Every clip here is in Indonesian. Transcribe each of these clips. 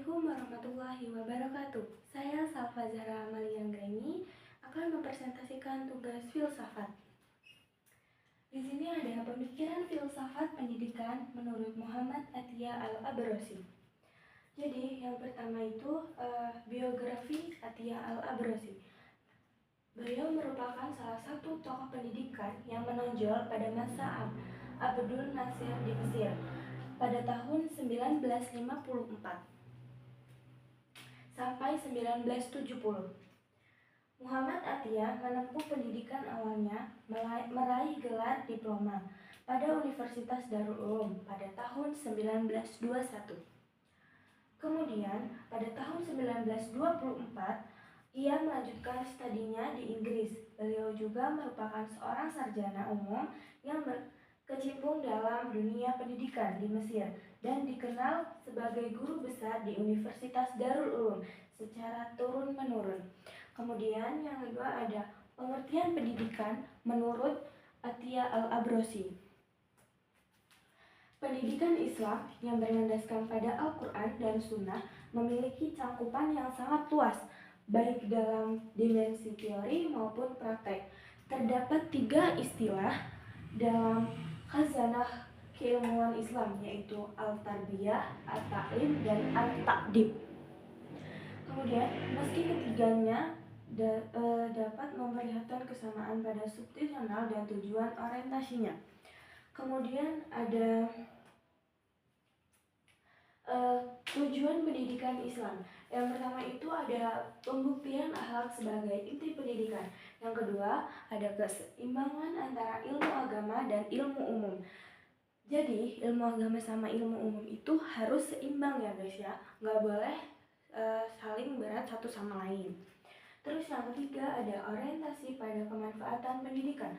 Assalamualaikum warahmatullahi wabarakatuh. Saya Salva Zahra Malianggraini akan mempresentasikan tugas filsafat. Di sini ada pemikiran filsafat pendidikan menurut Muhammad Atiyah Al-Abrasi. Jadi yang pertama itu biografi Atiyah Al-Abrasi. Beliau merupakan salah satu tokoh pendidikan yang menonjol pada masa Abdul Nasir di Mesir pada tahun 1954 sampai 1970. Muhammad Atiyah menempuh pendidikan awalnya meraih gelar diploma pada Universitas Darul Ulum pada tahun 1921. Kemudian pada tahun 1924 ia melanjutkan studinya di Inggris. Beliau juga merupakan seorang sarjana umum yang berkecimpung dalam dunia pendidikan di Mesir dan dikenal sebagai guru besar di Universitas Darul Ulum secara turun-menurun. Kemudian yang kedua ada pengertian pendidikan menurut Atiyah Al-Abrasi. Pendidikan Islam yang berlandaskan pada Al-Quran dan Sunnah memiliki cangkupan yang sangat luas, baik dalam dimensi teori maupun praktek. Terdapat 3 istilah dalam khazanah keilmuan Islam, yaitu al-tarbiyah, at-ta'lim, dan at-ta'dib. Kemudian, meski ketiganya dapat memperlihatkan kesamaan pada substansional dan tujuan orientasinya. Kemudian ada tujuan pendidikan Islam. Yang pertama itu ada pembuktian akhlak sebagai inti pendidikan. Yang kedua ada keseimbangan antara ilmu agama dan ilmu umum. Jadi ilmu agama sama ilmu umum itu harus seimbang ya guys ya, nggak boleh saling berat satu sama lain. Terus yang ketiga ada orientasi pada kemanfaatan pendidikan.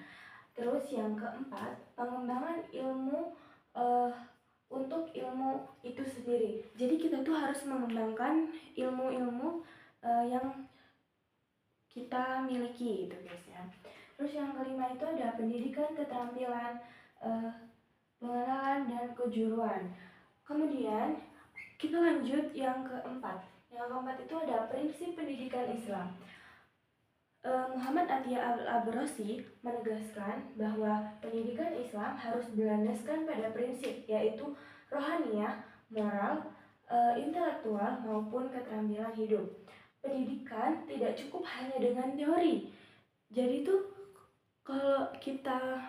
Terus yang keempat pengembangan ilmu untuk ilmu itu sendiri. Jadi kita tuh harus mengembangkan ilmu-ilmu yang kita miliki gitu guys ya. Terus yang kelima itu ada pendidikan keterampilan, pengenalan dan kejuruan. Kemudian kita lanjut yang keempat. Yang keempat itu ada prinsip pendidikan Islam. Muhammad Atiyah Al-Abrasi menegaskan bahwa pendidikan Islam harus berlandaskan pada prinsip, yaitu rohaniyah, moral, intelektual maupun keterampilan hidup. Pendidikan tidak cukup hanya dengan teori. Jadi tuh kalau kita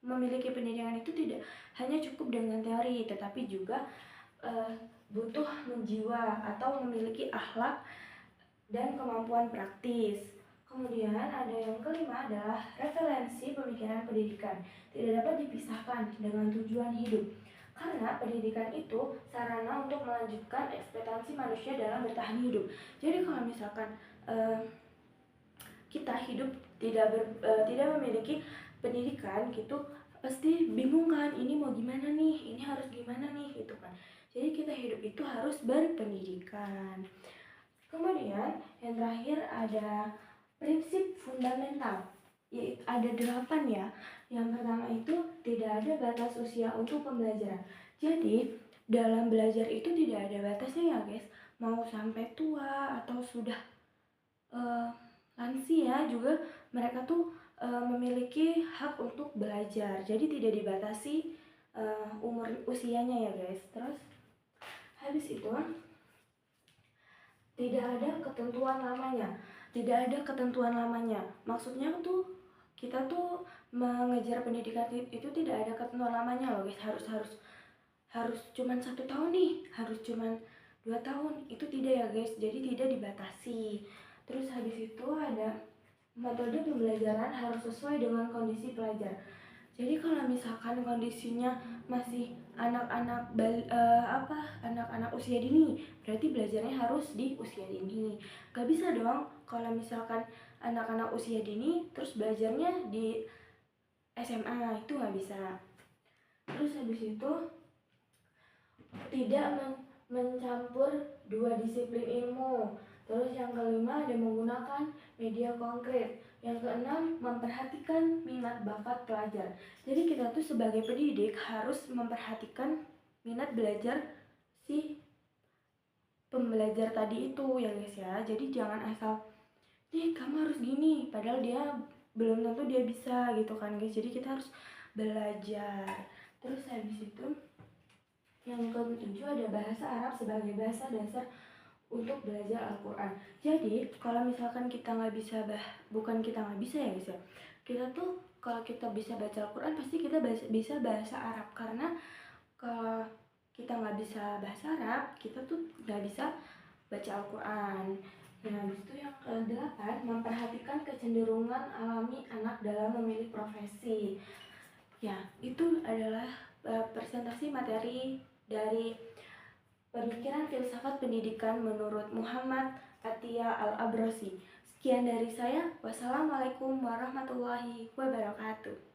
memiliki pendidikan itu tidak hanya cukup dengan teori, tetapi juga butuh menjiwa atau memiliki akhlak dan kemampuan praktis. Kemudian ada yang kelima adalah referensi pemikiran pendidikan. Tidak dapat dipisahkan dengan tujuan hidup. Karena pendidikan itu sarana untuk melanjutkan ekspektasi manusia dalam bertahan hidup. Jadi kalau misalkan kita hidup tidak memiliki pendidikan gitu, pasti bingung kan, ini mau gimana nih, ini harus gimana nih gitu kan. Jadi kita hidup itu harus berpendidikan. Kemudian yang terakhir ada prinsip fundamental, yaitu ada 8 ya. Yang pertama itu tidak ada batas usia untuk pembelajaran. Jadi dalam belajar itu tidak ada batasnya ya guys. Mau sampai tua atau sudah lansia juga mereka tuh memiliki hak untuk belajar. Jadi tidak dibatasi umur usianya ya guys. Terus habis itu tidak ada ketentuan lamanya. Maksudnya tuh kita tuh mengejar pendidikan itu tidak ada ketentuan lamanya loh guys. Harus cuman 1 tahun nih, harus cuman 2 tahun, itu tidak ya guys. Jadi tidak dibatasi. Terus habis itu ada metode pembelajaran harus sesuai dengan kondisi pelajar. Jadi kalau misalkan kondisinya masih anak-anak usia dini, berarti belajarnya harus di usia dini. Gak bisa dong kalau misalkan anak-anak usia dini terus belajarnya di SMA, itu gak bisa. Terus habis itu tidak mencampur 2 disiplin ilmu. Terus yang kelima ada menggunakan media konkret. Yang keenam memperhatikan minat bakat pelajar. Jadi kita tuh sebagai pendidik harus memperhatikan minat belajar si pembelajar tadi itu ya guys ya. Jadi jangan asal kamu harus gini, padahal dia belum tentu dia bisa gitu kan guys. Jadi kita harus belajar. Terus habis itu yang ketujuh ada bahasa Arab sebagai bahasa dasar untuk belajar Al-Quran. Jadi kalau misalkan kita nggak bisa bukan kita nggak bisa ya guys ya, kita tuh kalau kita bisa baca Al-Quran pasti kita bisa bahasa Arab, karena kalau kita nggak bisa bahasa Arab kita tuh nggak bisa baca Al-Quran. Nah, habis itu yang ke-8, memperhatikan kecenderungan alami anak dalam memilih profesi. Ya, itu adalah presentasi materi dari Pemikiran Filsafat Pendidikan menurut Muhammad Atiyah Al-Abrasi. Sekian dari saya. Wassalamualaikum warahmatullahi wabarakatuh.